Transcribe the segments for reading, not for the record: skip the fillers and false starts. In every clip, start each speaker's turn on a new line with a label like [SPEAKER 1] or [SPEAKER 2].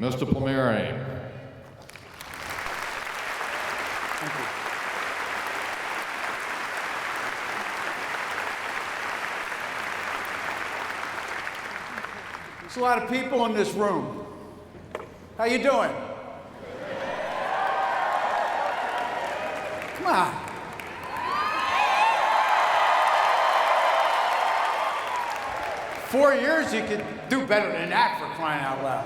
[SPEAKER 1] Mr. Plumeri.
[SPEAKER 2] Thank you. There's a lot of people in this room. How you doing? Come on. Four years, you could do better than that, for crying out loud.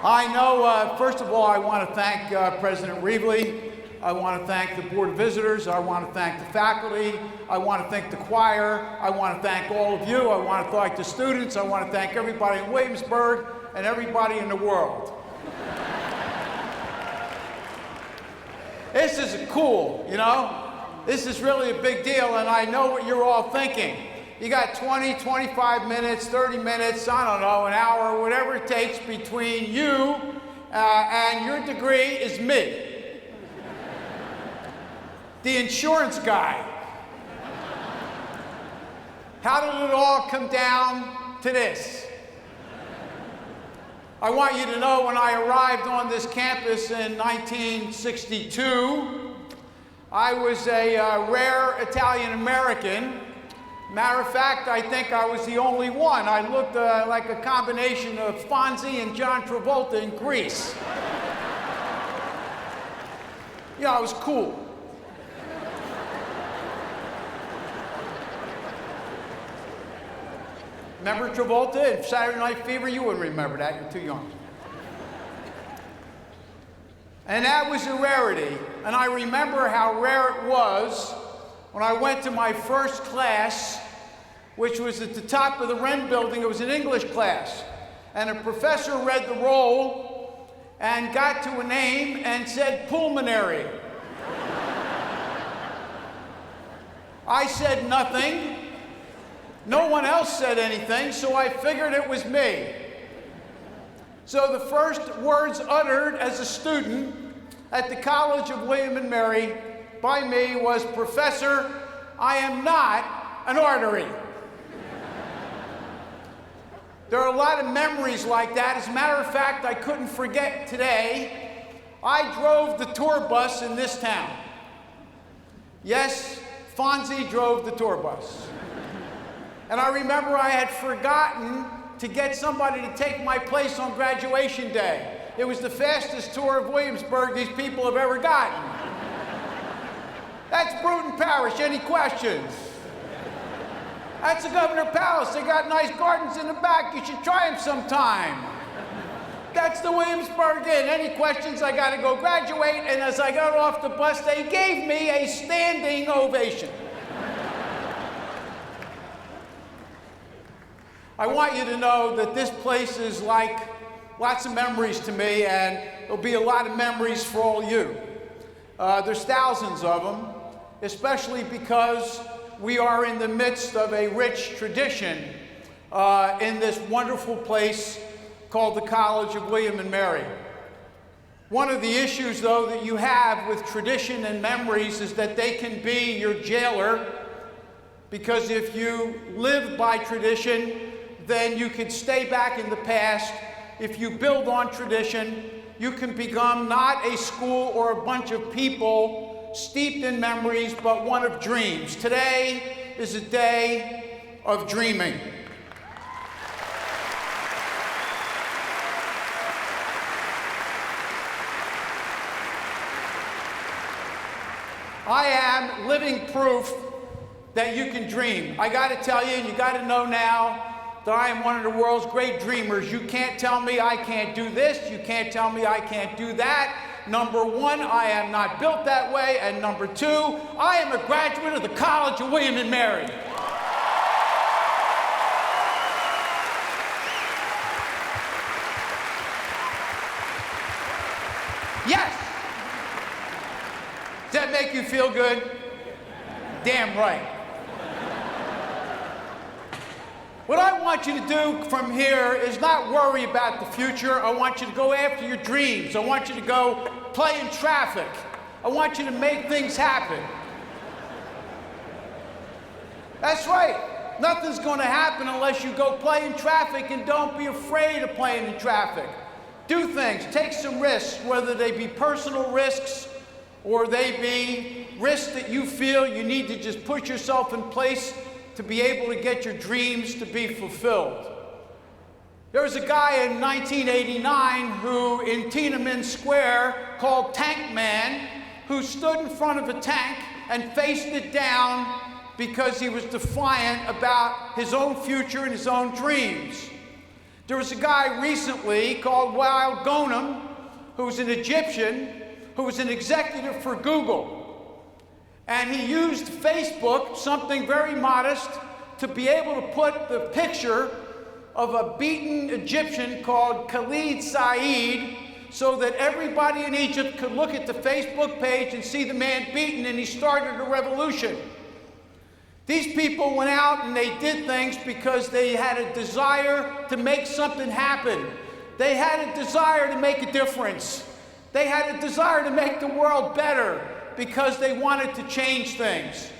[SPEAKER 2] I know, first of all, I want to thank President Reevely. I want to thank the Board of Visitors. I want to thank the faculty. I want to thank the choir. I want to thank all of you. I want to thank the students. I want to thank everybody in Williamsburg and everybody in the world. This is cool, you know? This is really a big deal, and I know what you're all thinking. You got 20, 25 minutes, 30 minutes, I don't know, an hour, whatever it takes between you and your degree is me. The insurance guy. How did it all come down to this? I want you to know when I arrived on this campus in 1962, I was a rare Italian-American. Matter of fact, I think I was the only one. I looked like a combination of Fonzie and John Travolta in Grease. You know, I was cool. Remember Travolta in Saturday Night Fever? You wouldn't remember that, you're too young. And that was a rarity. And I remember how rare it was when I went to my first class, which was at the top of the Wren building. It was an English class. And a professor read the roll and got to a name and said pulmonary. I said nothing. No one else said anything, so I figured it was me. So the first words uttered as a student at the College of William and Mary by me was, "Professor, I am not an artery." There are a lot of memories like that. As a matter of fact, I couldn't forget today, I drove the tour bus in this town. Yes, Fonzie drove the tour bus. And I remember I had forgotten to get somebody to take my place on graduation day. It was the fastest tour of Williamsburg these people have ever gotten. That's Bruton Parish. Any questions? That's the Governor Palace. They got nice gardens in the back. You should try them sometime. That's the Williamsburg Inn. Any questions? I got to go graduate. And as I got off the bus, they gave me a standing ovation. I want you to know that this place is like lots of memories to me, and there'll be a lot of memories for all you. There's thousands of them, especially because we are in the midst of a rich tradition in this wonderful place called the College of William and Mary. One of the issues, though, that you have with tradition and memories is that they can be your jailer, because if you live by tradition, then you can stay back in the past. If you build on tradition, you can become not a school or a bunch of people steeped in memories, but one of dreams. Today is a day of dreaming. I am living proof that you can dream. I got to tell you, and you got to know now, that I am one of the world's great dreamers. You can't tell me I can't do this. You can't tell me I can't do that. Number one, I am not built that way. And number two, I am a graduate of the College of William and Mary. Yes. Does that make you feel good? Damn right. What I want you to do from here is not worry about the future. I want you to go after your dreams. I want you to go play in traffic. I want you to make things happen. That's right. Nothing's going to happen unless you go play in traffic, and don't be afraid of playing in traffic. Do things, take some risks, whether they be personal risks or they be risks that you feel you need to just put yourself in place to be able to get your dreams to be fulfilled. There was a guy in 1989 who, in Tiananmen Square, called Tank Man, who stood in front of a tank and faced it down because he was defiant about his own future and his own dreams. There was a guy recently called Wael Ghonim, who was an Egyptian, who was an executive for Google. And he used Facebook, something very modest, to be able to put the picture of a beaten Egyptian called Khalid Said, so that everybody in Egypt could look at the Facebook page and see the man beaten, and he started a revolution. These people went out and they did things because they had a desire to make something happen. They had a desire to make a difference. They had a desire to make the world better because they wanted to change things.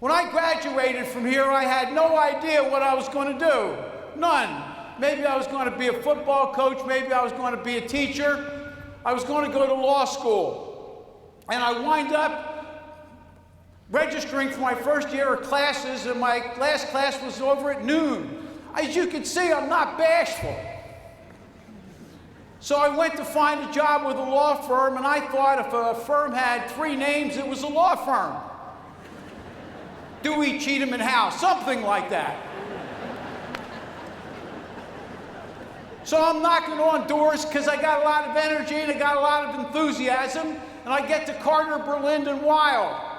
[SPEAKER 2] When I graduated from here, I had no idea what I was going to do. None. Maybe I was going to be a football coach. Maybe I was going to be a teacher. I was going to go to law school. And I wind up registering for my first year of classes, and my last class was over at noon. As you can see, I'm not bashful. So I went to find a job with a law firm, and I thought if a firm had 3 names, it was a law firm. Dewey, Cheatham, and Howe, something like that. So I'm knocking on doors because I got a lot of energy and I got a lot of enthusiasm, and I get to Carter, Berlin, and Weil.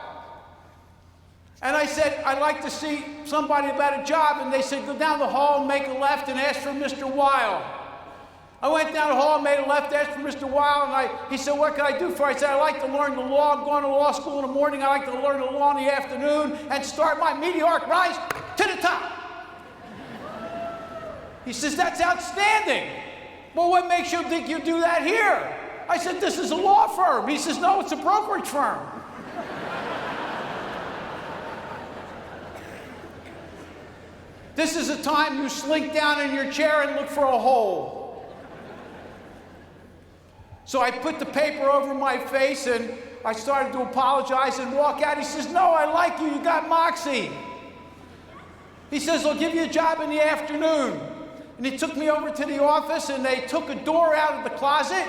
[SPEAKER 2] And I said, I'd like to see somebody about a job, and they said, go down the hall and make a left and ask for Mr. Weil. I went down the hall, made a left, asked for Mr. Weil, and he said, what can I do for you? I said, I like to learn the law. I'm going to law school in the morning. I like to learn the law in the afternoon and start my meteoric rise to the top. He says, that's outstanding. Well, what makes you think you do that here? I said, this is a law firm. He says, no, it's a brokerage firm. This is a time you slink down in your chair and look for a hole. So I put the paper over my face and I started to apologize and walk out. He says, no, I like you. You got moxie. He says, I'll give you a job in the afternoon. And he took me over to the office, and they took a door out of the closet,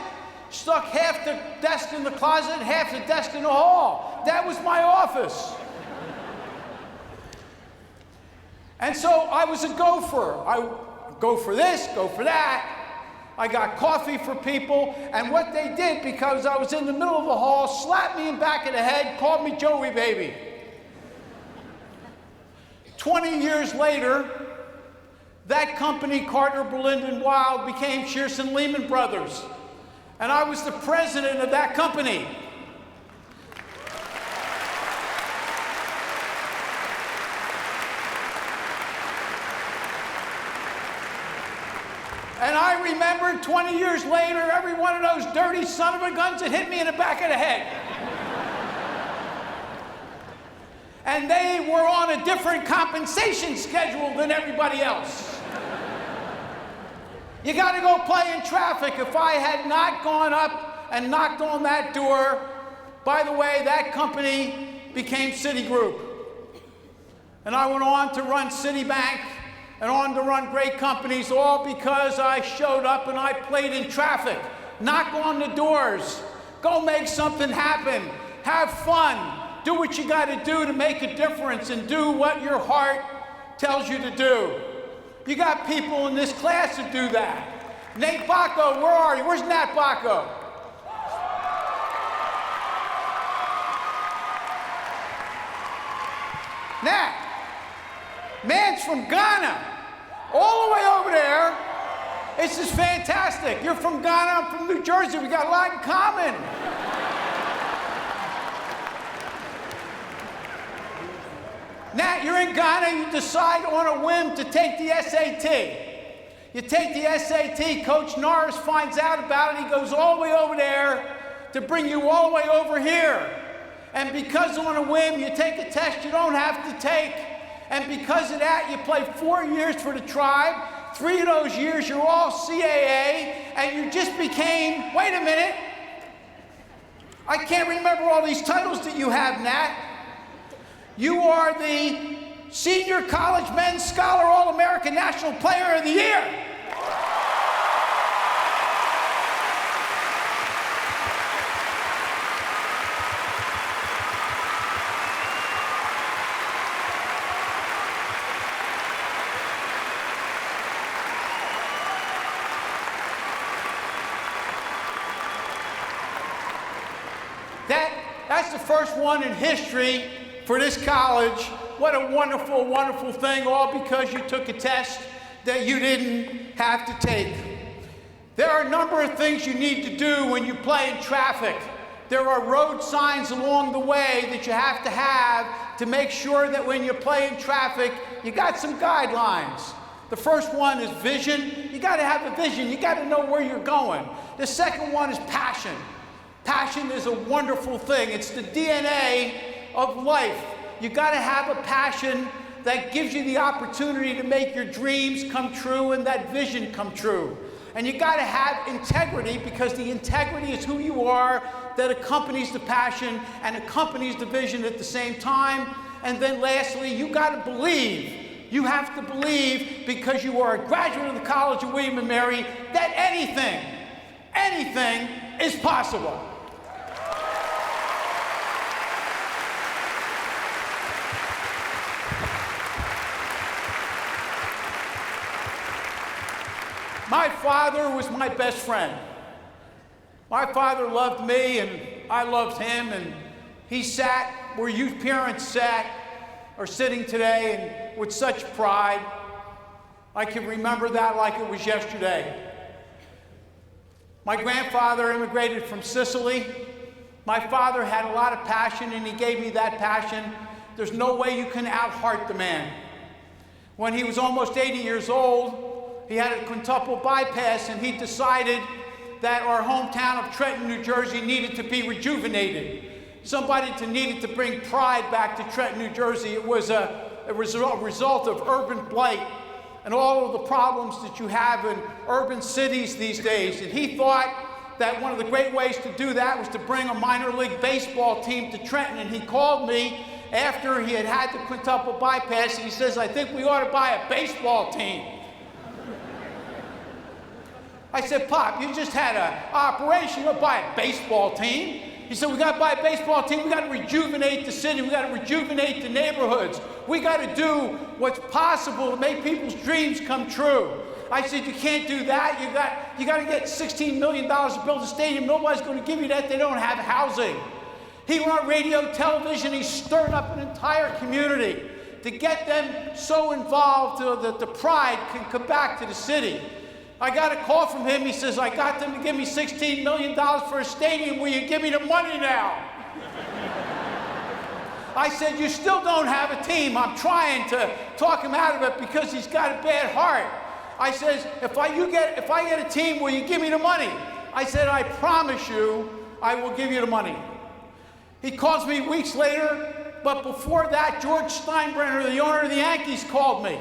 [SPEAKER 2] stuck half the desk in the closet, half the desk in the hall. That was my office. And so I was a gopher. I go for this, go for that. I got coffee for people, and what they did, because I was in the middle of the hall, slapped me in the back of the head, called me Joey Baby. 20 years later, that company, Carter, Berlin, and Weil, became Shearson Lehman Brothers. And I was the president of that company. And I remember 20 years later, every one of those dirty son of a guns that hit me in the back of the head. And they were on a different compensation schedule than everybody else. You got to go play in traffic. If I had not gone up and knocked on that door, by the way, that company became Citigroup. And I went on to run Citibank and on to run great companies, all because I showed up and I played in traffic. Knock on the doors. Go make something happen. Have fun. Do what you got to do to make a difference, and do what your heart tells you to do. You got people in this class that do that. Nate Bacco, where are you? Where's Nat Bacco? Nat, man's from Ghana, all the way over there. This is fantastic. You're from Ghana, I'm from New Jersey. We got a lot in common. Nat, you're in Ghana, you decide on a whim to take the SAT. You take the SAT, Coach Norris finds out about it, he goes all the way over there to bring you all the way over here. And because on a whim you take a test you don't have to take, And because of that, you play 4 years for the Tribe. 3 of those years, you're all CAA, and you just became, wait a minute, I can't remember all these titles that you have, Nat. You are the Senior College Men's Scholar All-American National Player of the Year. That's the first one in history for this college. What a wonderful, wonderful thing, all because you took a test that you didn't have to take. There are a number of things you need to do when you play in traffic. There are road signs along the way that you have to make sure that when you play in traffic, you got some guidelines. The first one is vision. You got to have a vision. You got to know where you're going. The second one is passion. Passion is a wonderful thing. It's the DNA of life. You got to have a passion that gives you the opportunity to make your dreams come true and that vision come true. And you got to have integrity, because the integrity is who you are, that accompanies the passion and accompanies the vision at the same time. And then lastly, you got to believe. You have to believe, because you are a graduate of the College of William & Mary, that anything is possible. My father was my best friend. My father loved me and I loved him, and he sat where you parents are sitting today, and with such pride. I can remember that like it was yesterday. My grandfather immigrated from Sicily. My father had a lot of passion, and he gave me that passion. There's no way you can out-heart the man. When he was almost 80 years old, he had a quintuple bypass, and he decided that our hometown of Trenton, New Jersey needed to be rejuvenated. Somebody needed to bring pride back to Trenton, New Jersey. It was a result of urban blight and all of the problems that you have in urban cities these days. And he thought that one of the great ways to do that was to bring a minor league baseball team to Trenton. And he called me after he had the quintuple bypass, and he says, "I think we ought to buy a baseball team." I said, "Pop, you just had an operation, you want to buy a baseball team?" He said, "We got to buy a baseball team. We got to rejuvenate the city. We got to rejuvenate the neighborhoods. We got to do what's possible to make people's dreams come true." I said, "You can't do that. You got to get $16 million to build a stadium. Nobody's going to give you that. They don't have housing." He went on radio, television. He stirred up an entire community to get them so involved that the pride can come back to the city. I got a call from him. He says, "I got them to give me $16 million for a stadium. Will you give me the money now?" I said, "You still don't have a team." I'm trying to talk him out of it because he's got a bad heart. I says, if I get a team, will you give me the money?" I said, "I promise you, I will give you the money." He calls me weeks later, but before that, George Steinbrenner, the owner of the Yankees, called me.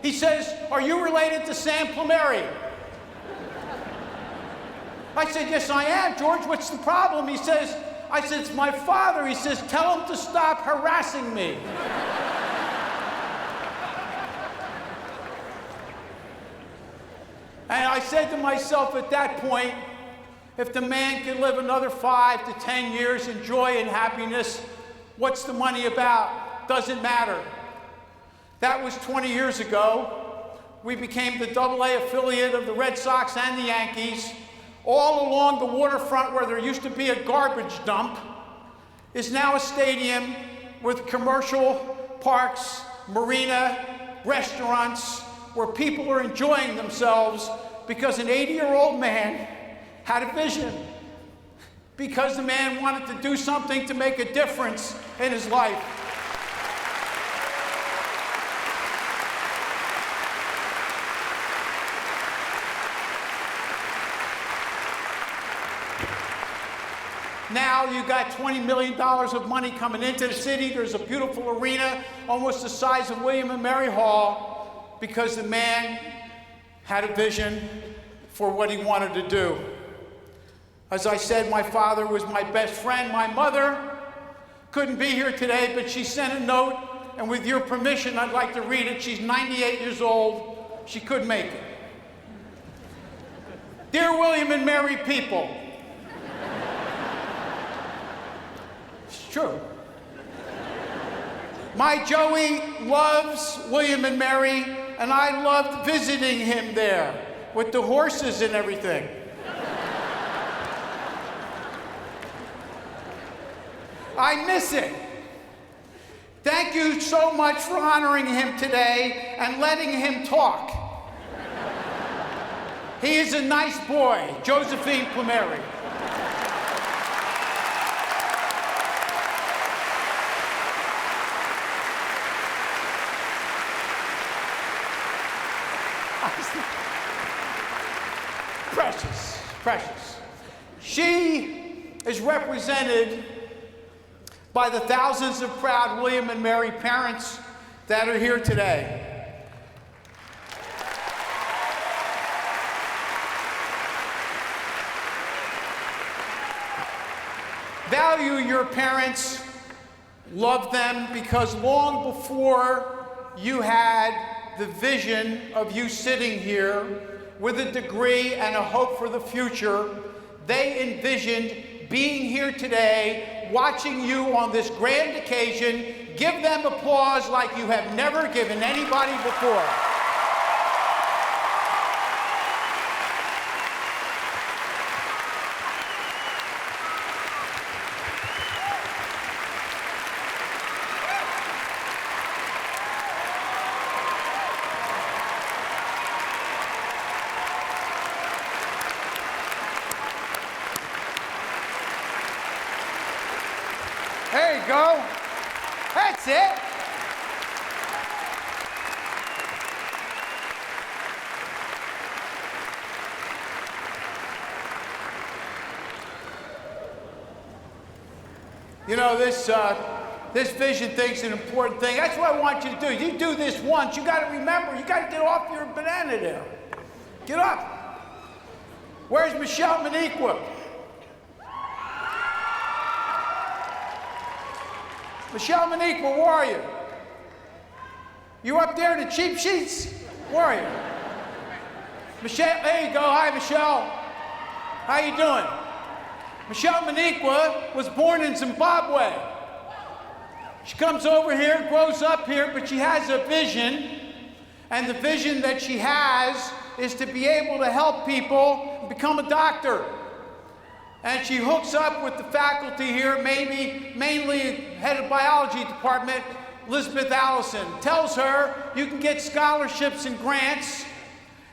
[SPEAKER 2] He says, "Are you related to Sam Plumeri?" I said, "Yes, I am, George. What's the problem?" I said, "It's my father." He says, "Tell him to stop harassing me." And I said to myself at that point, if the man can live another 5 to 10 years in joy and happiness, what's the money about? Doesn't matter. That was 20 years ago. We became the AA affiliate of the Red Sox and the Yankees. All along the waterfront, where there used to be a garbage dump, is now a stadium with commercial parks, marina, restaurants, where people are enjoying themselves because an 80-year-old man had a vision, because the man wanted to do something to make a difference in his life. Now you got $20 million of money coming into the city. There's a beautiful arena, almost the size of William and Mary Hall, because the man had a vision for what he wanted to do. As I said, my father was my best friend. My mother couldn't be here today, but she sent a note, and with your permission, I'd like to read it. She's 98 years old. She couldn't make it. Dear William and Mary people, it's true. My Joey loves William and Mary, and I loved visiting him there with the horses and everything. I miss it. Thank you so much for honoring him today and letting him talk. He is a nice boy, Josephine Plumeri. Precious, precious. She is represented by the thousands of proud William and Mary parents that are here today. Value your parents, love them, because long before you had the vision of you sitting here with a degree and a hope for the future, they envisioned being here today, watching you on this grand occasion. Give them applause like you have never given anybody before. There you go. That's it. You know, this vision thing's an important thing. That's what I want you to do. You do this once. You got to remember. You got to get off your banana there. Get up. Where's Michelle Maniqua? Michelle Maniqua, where are you? You up there in the cheap sheets? Where are you? Michelle, there you go. Hi, Michelle. How you doing? Michelle Maniqua was born in Zimbabwe. She comes over here, grows up here, but she has a vision, and the vision that she has is to be able to help people and become a doctor. And she hooks up with the faculty here, mainly head of biology department, Elizabeth Allison, tells her you can get scholarships and grants,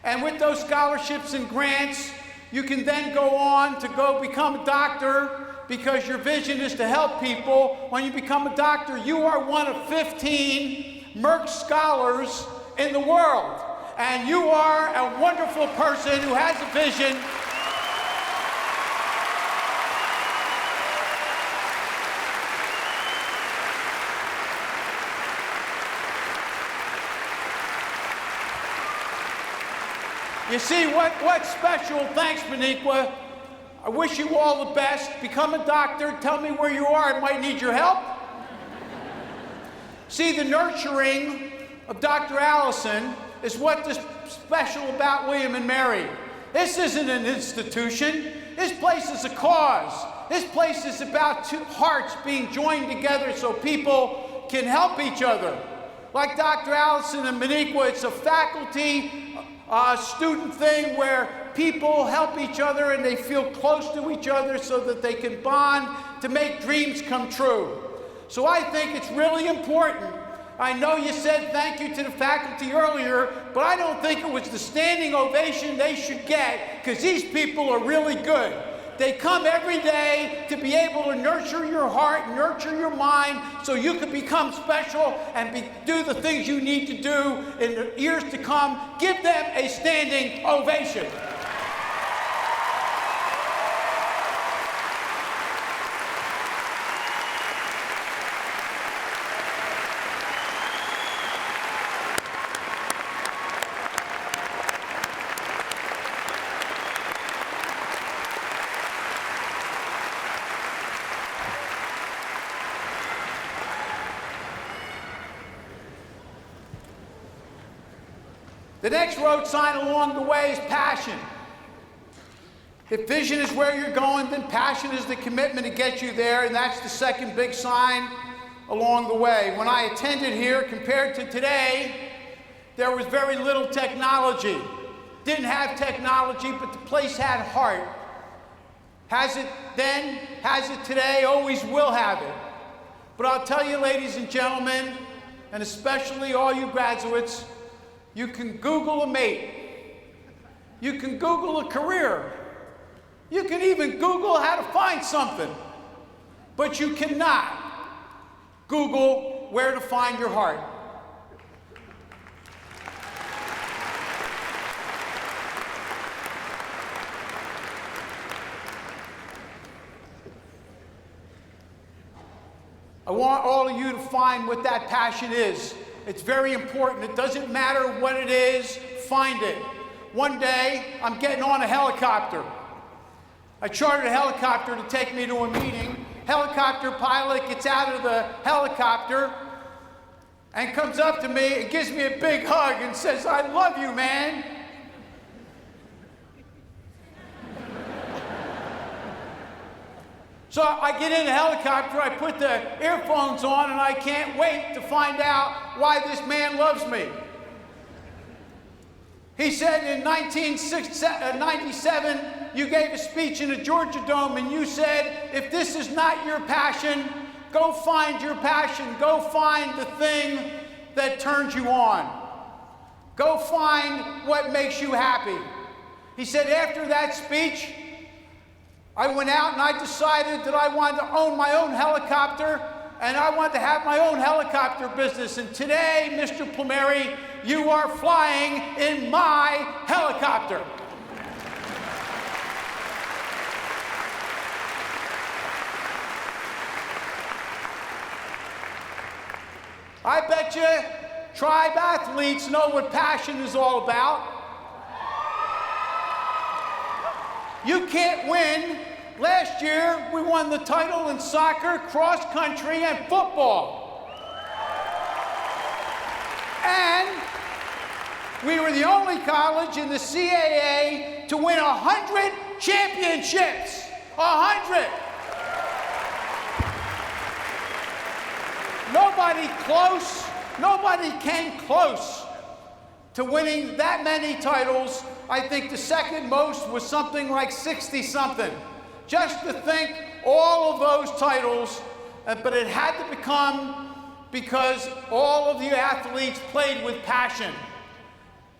[SPEAKER 2] and with those scholarships and grants, you can then go on to go become a doctor, because your vision is to help people. When you become a doctor, you are one of 15 Merck scholars in the world, and you are a wonderful person who has a vision. You see, what's special? Thanks, Maniqua. I wish you all the best. Become a doctor. Tell me where you are. I might need your help. See, the nurturing of Dr. Allison is what's special about William and Mary. This isn't an institution. This place is a cause. This place is about two hearts being joined together so people can help each other. Like Dr. Allison and Maniqua, it's a faculty student thing where people help each other and they feel close to each other so that they can bond to make dreams come true. So I think it's really important. I know you said thank you to the faculty earlier, but I don't think it was the standing ovation they should get, because these people are really good. They come every day to be able to nurture your heart, nurture your mind, so you can become special and do the things you need to do in the years to come. Give them a standing ovation. The next road sign along the way is passion. If vision is where you're going, then passion is the commitment to get you there, and that's the second big sign along the way. When I attended here, compared to today, there was very little technology. Didn't have technology, but the place had heart. Has it then, has it today, always will have it. But I'll tell you, ladies and gentlemen, and especially all you graduates, you can Google a mate. You can Google a career. You can even Google how to find something. But you cannot Google where to find your heart. I want all of you to find what that passion is. It's very important. It doesn't matter what it is, find it. One day, I'm getting on a helicopter. I chartered a helicopter to take me to a meeting. Helicopter pilot gets out of the helicopter and comes up to me and gives me a big hug and says, "I love you, man." So I get in the helicopter, I put the earphones on, and I can't wait to find out why this man loves me. He said in 1997, you gave a speech in the Georgia Dome, and you said, if this is not your passion, go find your passion. Go find the thing that turns you on. Go find what makes you happy. He said, after that speech, I went out and I decided that I wanted to own my own helicopter, and I wanted to have my own helicopter business. And today, Mr. Plumeri, you are flying in my helicopter. I bet you tribe athletes know what passion is all about. You can't win. Last year, we won the title in soccer, cross country, and football. And we were the only college in the CAA to win 100 championships. 100. Nobody came close to winning that many titles. I think the second most was something like 60-something. Just to think all of those titles, but it had to become because all of you athletes played with passion.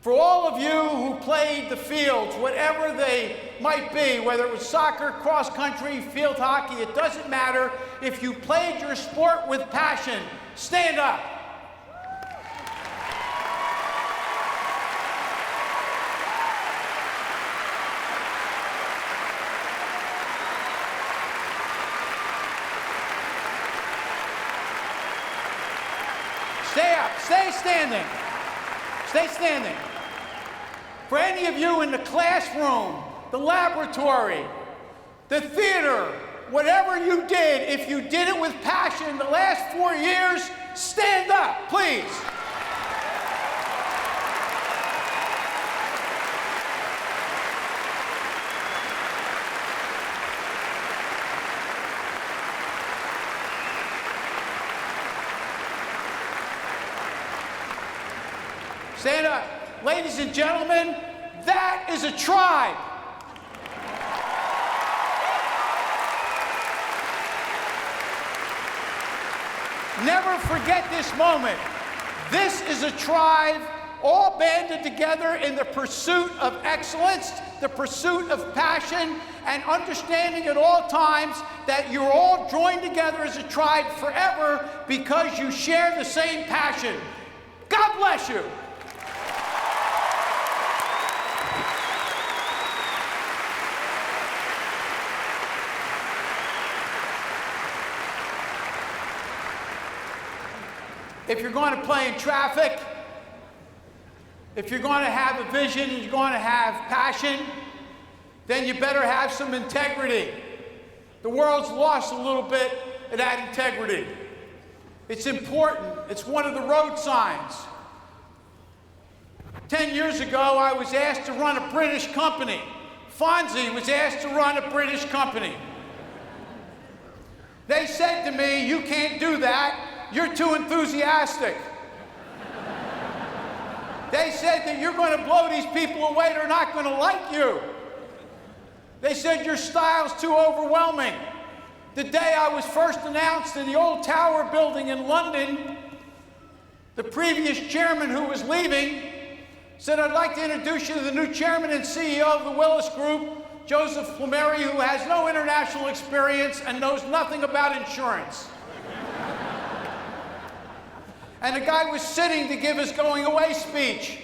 [SPEAKER 2] For all of you who played the fields, whatever they might be, whether it was soccer, cross country, field hockey, it doesn't matter. If you played your sport with passion, stand up. Stay up, stay standing. Stay standing. For any of you in the classroom, the laboratory, the theater, whatever you did, if you did it with passion the last 4 years, stand up, please. Stand up. Ladies and gentlemen, that is a tribe. Never forget this moment. This is a tribe all banded together in the pursuit of excellence, the pursuit of passion, and understanding at all times that you're all joined together as a tribe forever because you share the same passion. God bless you. If you're going to play in traffic, if you're going to have a vision, you're going to have passion, then you better have some integrity. The world's lost a little bit of that integrity. It's important. It's one of the road signs. 10 years ago, I was asked to run a British company. Fonzie was asked to run a British company. They said to me, "You can't do that. You're too enthusiastic." They said that you're going to blow these people away. They're not going to like you. They said your style's too overwhelming. The day I was first announced in the old Tower building in London, the previous chairman who was leaving said, "I'd like to introduce you to the new chairman and CEO of the Willis Group, Joe Plumeri, who has no international experience and knows nothing about insurance." And the guy was sitting to give his going away speech,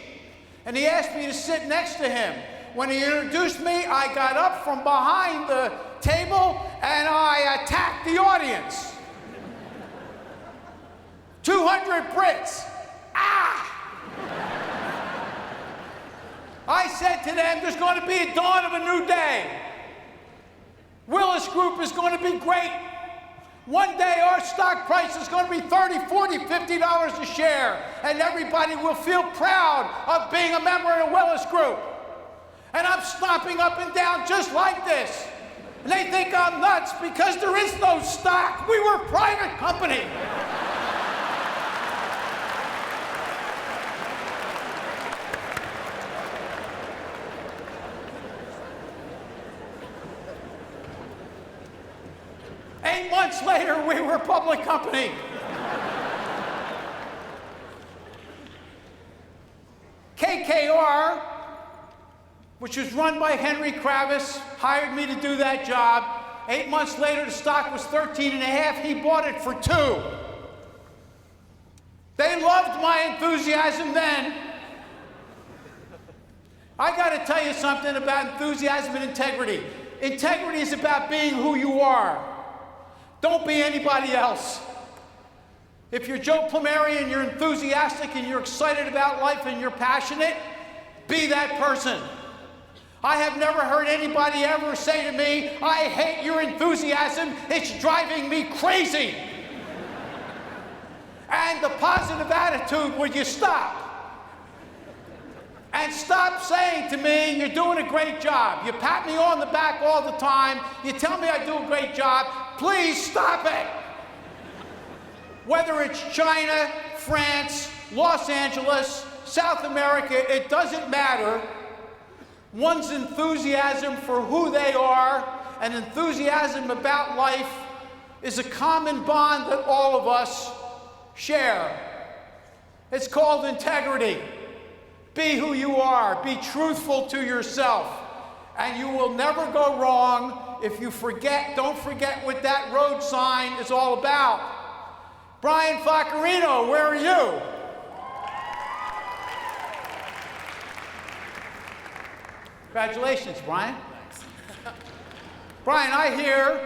[SPEAKER 2] and he asked me to sit next to him. When he introduced me, I got up from behind the table and I attacked the audience. 200 Brits. Ah! I said to them, there's going to be a dawn of a new day. Willis Group is going to be great. One day our stock price is going to be $30, $40, $50 a share, and everybody will feel proud of being a member of the Willis Group. And I'm stomping up and down just like this. And they think I'm nuts because there is no stock. We were a private company. Months later, we were a public company. KKR, which was run by Henry Kravis, hired me to do that job. 8 months later, the stock was 13.5. He bought it for $2. They loved my enthusiasm then. I got to tell you something about enthusiasm and integrity. Integrity is about being who you are. Don't be anybody else. If you're Joe Plumeri and you're enthusiastic and you're excited about life and you're passionate, be that person. I have never heard anybody ever say to me, "I hate your enthusiasm, it's driving me crazy." And the positive attitude, would you stop? And stop saying to me, "You're doing a great job." You pat me on the back all the time. You tell me I do a great job. Please stop it. Whether it's China, France, Los Angeles, South America, it doesn't matter. One's enthusiasm for who they are and enthusiasm about life is a common bond that all of us share. It's called integrity. Be who you are. Be truthful to yourself. And you will never go wrong if you forget. Don't forget what that road sign is all about. Brian Faccarino, where are you? Congratulations, Brian. Brian, I hear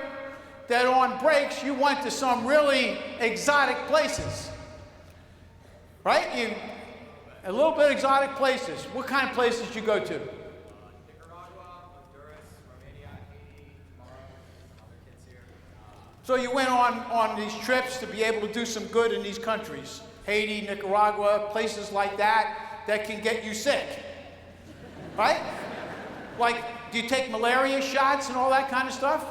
[SPEAKER 2] that on breaks you went to some really exotic places. Right? A little bit exotic places. What kind of places did you go to?
[SPEAKER 1] Nicaragua, Honduras, Romania, Haiti, tomorrow, other kids here.
[SPEAKER 2] So you went on these trips to be able to do some good in these countries. Haiti, Nicaragua, places like that can get you sick. Right? Like, do you take malaria shots and all that kind of stuff?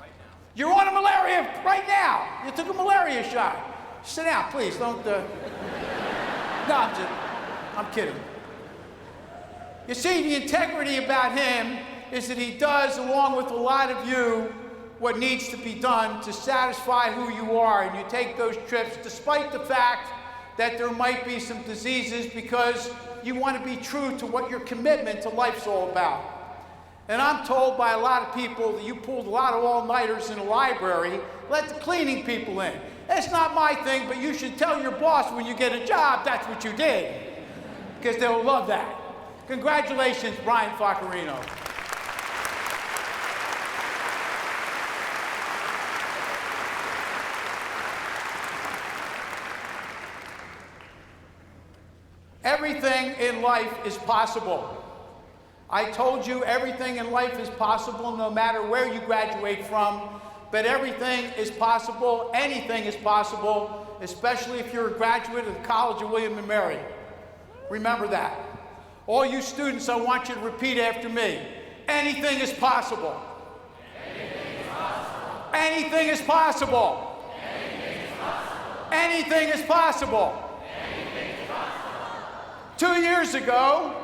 [SPEAKER 1] Right now.
[SPEAKER 2] You're on a malaria right now. You took a malaria shot. Sit down, please. Don't. No, I'm kidding. You see, the integrity about him is that he does, along with a lot of you, what needs to be done to satisfy who you are. And you take those trips despite the fact that there might be some diseases because you want to be true to what your commitment to life's all about. And I'm told by a lot of people that you pulled a lot of all-nighters in a library, let the cleaning people in. That's not my thing, but you should tell your boss when you get a job that's what you did, because they'll love that. Congratulations, Brian Faccarino. Everything in life is possible. I told you everything in life is possible no matter where you graduate from, but everything is possible, anything is possible, especially if you're a graduate of the College of William and Mary. Remember that. All you students, I want you to repeat after me. Anything is possible.
[SPEAKER 1] Anything is possible.
[SPEAKER 2] Anything is possible.
[SPEAKER 1] Anything is possible.
[SPEAKER 2] Anything is possible.
[SPEAKER 1] Anything is possible.
[SPEAKER 2] 2 years ago,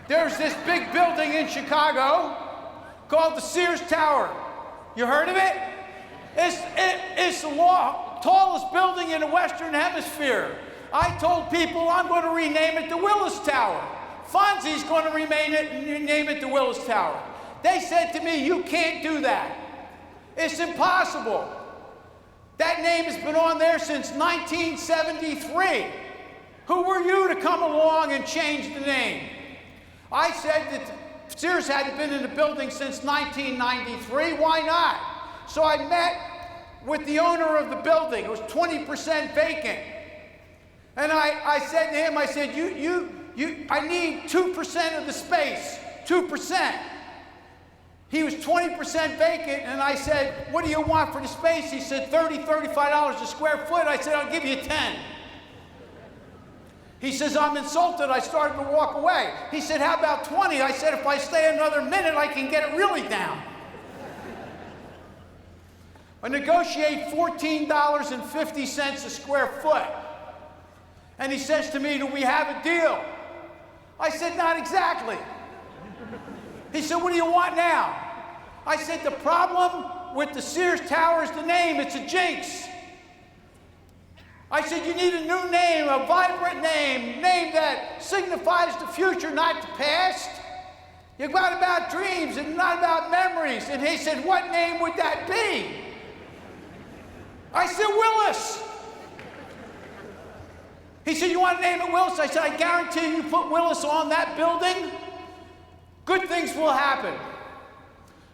[SPEAKER 2] there's this big building in Chicago called the Sears Tower. You heard of it? It's the tallest building in the Western Hemisphere. I told people I'm going to rename it the Willis Tower. Fonzie's going to rename it the Willis Tower. They said to me, you can't do that. It's impossible. That name has been on there since 1973. Who were you to come along and change the name? I said that Sears hadn't been in the building since 1993. Why not? So I met with the owner of the building. It was 20% vacant. And I said to him, I said, I need 2% of the space, 2%. He was 20% vacant, and I said, what do you want for the space? He said, $30, $35 a square foot. I said, I'll give you 10. He says, I'm insulted. I started to walk away. He said, how about 20? I said, if I stay another minute, I can get it really down. I negotiate $14.50 a square foot. And he says to me, do we have a deal? I said, not exactly. He said, what do you want now? I said, the problem with the Sears Tower is the name. It's a jinx. I said, you need a new name, a vibrant name that signifies the future, not the past. You've got about dreams and not about memories. And he said, what name would that be? I said, Willis. He said, you want to name it Willis? I said, I guarantee you put Willis on that building, good things will happen.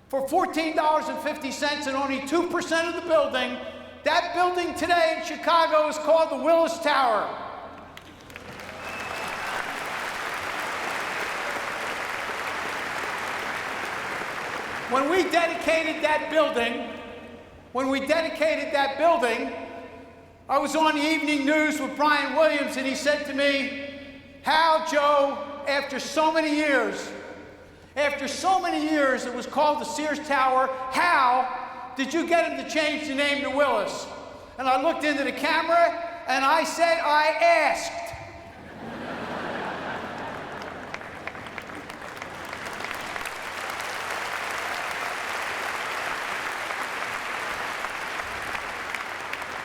[SPEAKER 2] For $14.50 and only 2% of the building, that building today in Chicago is called the Willis Tower. When we dedicated that building, I was on the evening news with Brian Williams, and he said to me, how, Joe, after so many years, it was called the Sears Tower, how did you get him to change the name to Willis? And I looked into the camera, and I said, I asked.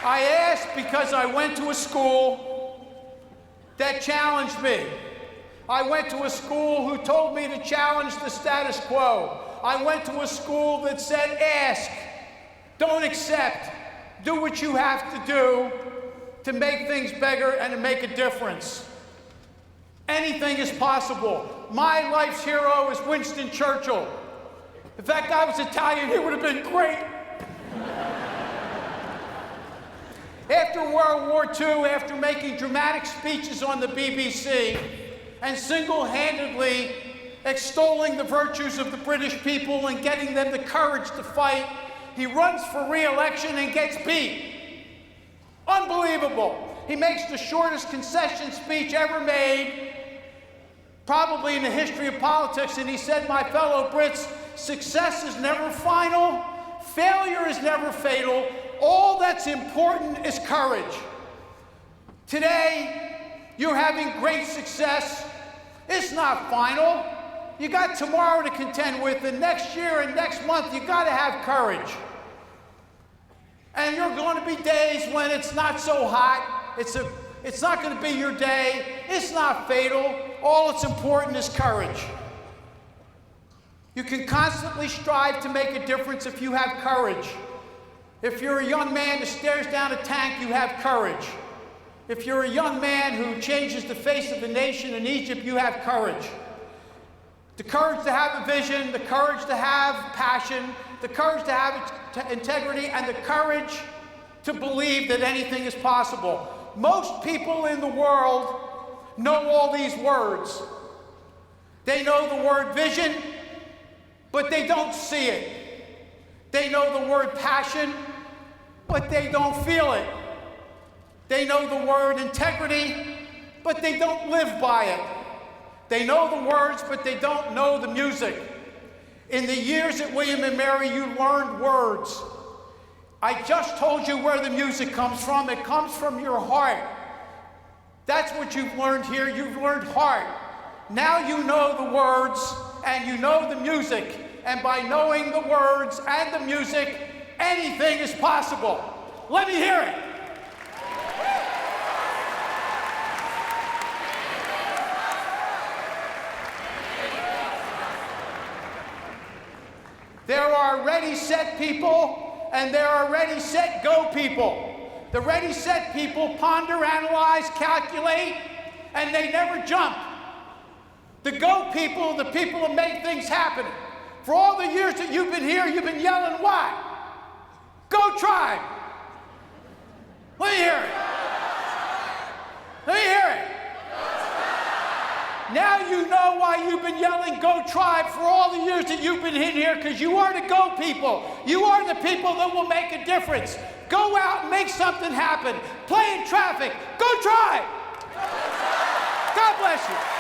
[SPEAKER 2] I asked because I went to a school that challenged me. I went to a school who told me to challenge the status quo. I went to a school that said, ask, don't accept, do what you have to do to make things bigger and to make a difference. Anything is possible. My life's hero is Winston Churchill. If that guy was Italian, he would have been great. After World War II, after making dramatic speeches on the BBC and single-handedly extolling the virtues of the British people and getting them the courage to fight, he runs for re-election and gets beat. Unbelievable. He makes the shortest concession speech ever made, probably in the history of politics, and he said, my fellow Brits, success is never final, failure is never fatal, all that's important is courage. Today, you're having great success. It's not final. You got tomorrow to contend with, and next year and next month, you got to have courage. And you're going to be days when it's not so hot. It's not going to be your day. It's not fatal. All that's important is courage. You can constantly strive to make a difference if you have courage. If you're a young man who stares down a tank, you have courage. If you're a young man who changes the face of the nation in Egypt, you have courage. The courage to have a vision, the courage to have passion, the courage to have integrity, and the courage to believe that anything is possible. Most people in the world know all these words. They know the word vision, but they don't see it. They know the word passion, but they don't feel it. They know the word integrity, but they don't live by it. They know the words, but they don't know the music. In the years at William & Mary, you learned words. I just told you where the music comes from. It comes from your heart. That's what you've learned here. You've learned heart. Now you know the words and you know the music. And by knowing the words and the music, anything is possible. Let me hear it. There are ready, set people, and there are ready, set, go people. The ready, set people ponder, analyze, calculate, and they never jump. The go people are the people that make things happen. For all the years that you've been here, you've been yelling, why? Go Tribe! Let me hear it. Let me hear it. Now you know why you've been yelling Go Tribe for all the years that you've been in here, because you are the go people. You are the people that will make a difference. Go out and make something happen. Play in traffic. Go Tribe! God bless you.